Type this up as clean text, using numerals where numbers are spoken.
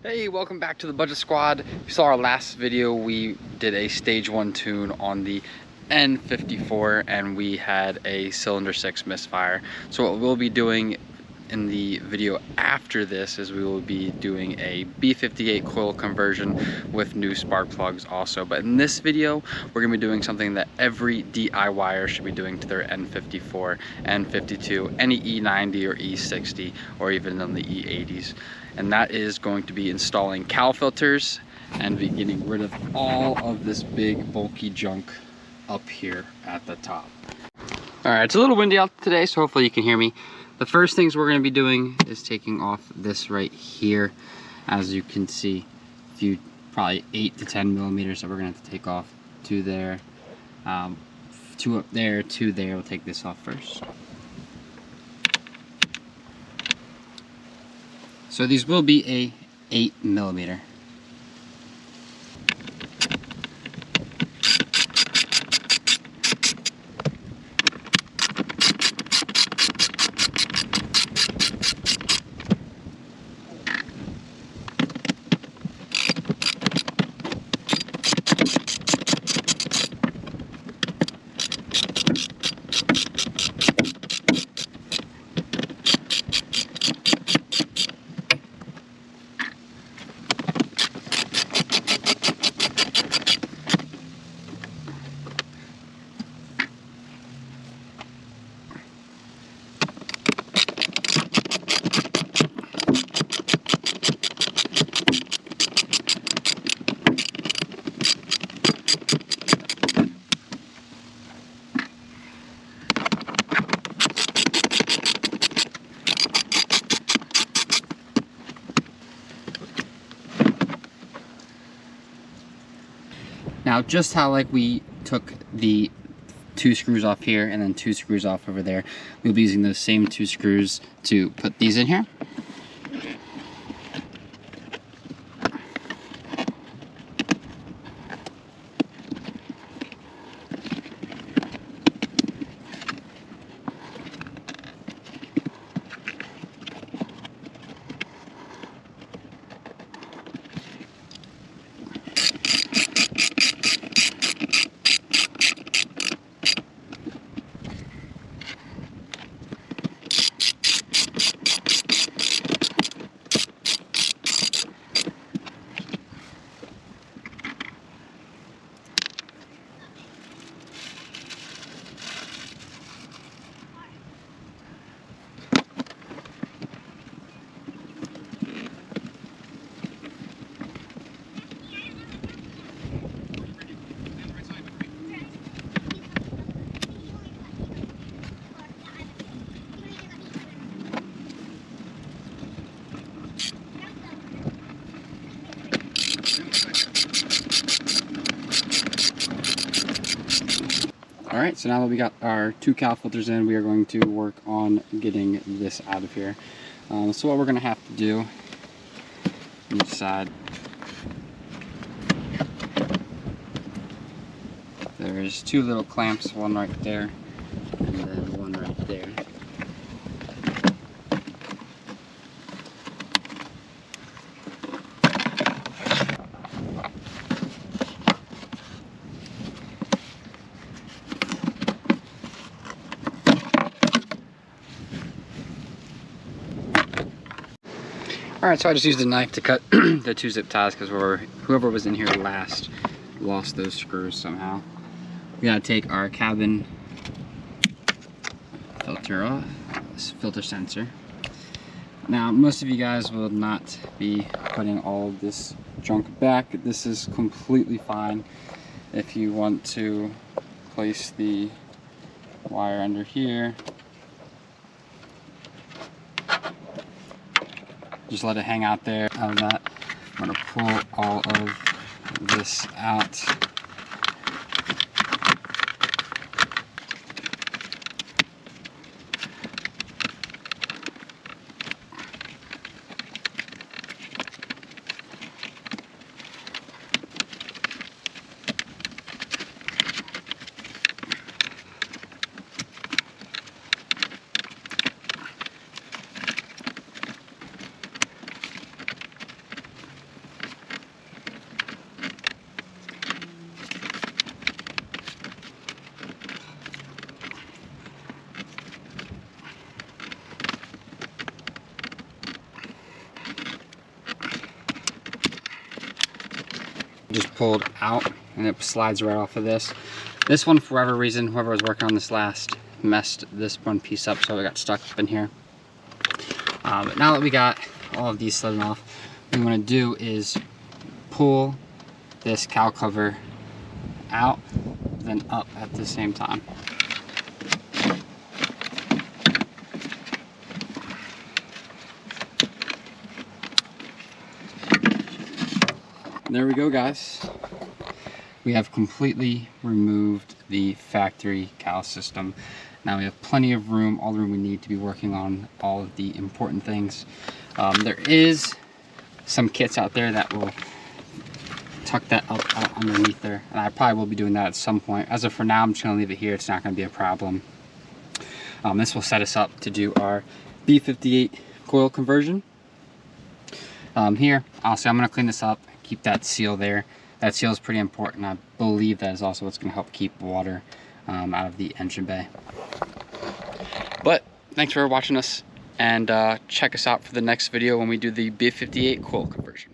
Hey, welcome back to the Budget Squad. If you saw our last video, we did a stage 1 tune on the N54 and we had a cylinder 6 misfire. So what we'll be doing in the video after this is we will be doing a B58 coil conversion with new spark plugs also. But in this video, we're gonna be doing something that every DIYer should be doing to their N54, N52, any E90 or E60, or even on the E80s. And that is going to be installing Cowl filters and be getting rid of all of this big bulky junk up here at the top. All right, it's a little windy out today, so hopefully you can hear me. The first things we're going to be doing is taking off this right here. As you can see, probably 8 to 10 millimeters that we're going to have to take off. Two there, two up there, two there. We'll take this off first. So these will be a 8 millimeter. Now, just how like we took the 2 screws off here and then 2 screws off over there, we'll be using those same 2 screws to put these in here. Alright, so now that we got our 2 Cowl filters in, we are going to work on getting this out of here. So what we're going to have to do on each side, there's 2 little clamps, one right there and then one right there. Alright, so I just used a knife to cut the 2 zip ties because whoever was in here last lost those screws somehow. We gotta take our cabin filter off, this filter sensor. Now, most of you guys will not be putting all of this junk back. This is completely fine. If you want to place the wire under here, just let it hang out there. Out of that, I'm going to pull all of this out. just pulled out and it slides right off of this. This one, for whatever reason, whoever was working on this last messed this one piece up, so it got stuck up in here. But now that we got all of these slidden off, what we want to do is pull this cowl cover out, then up at the same time. There we go, guys. We have completely removed the factory cowl system. Now we have plenty of room, all the room we need to be working on all of the important things. There is some kits out there that will tuck that up out underneath there, and I probably will be doing that at some point. As of for now, I'm just gonna leave it here. It's not gonna be a problem. This will set us up to do our B58 coil conversion. Here, also, I'm gonna clean this up, keep that seal there. That seal is pretty important. I believe that is also what's gonna help keep water out of the engine bay. But thanks for watching us, and check us out for the next video when we do the B58 coil conversion.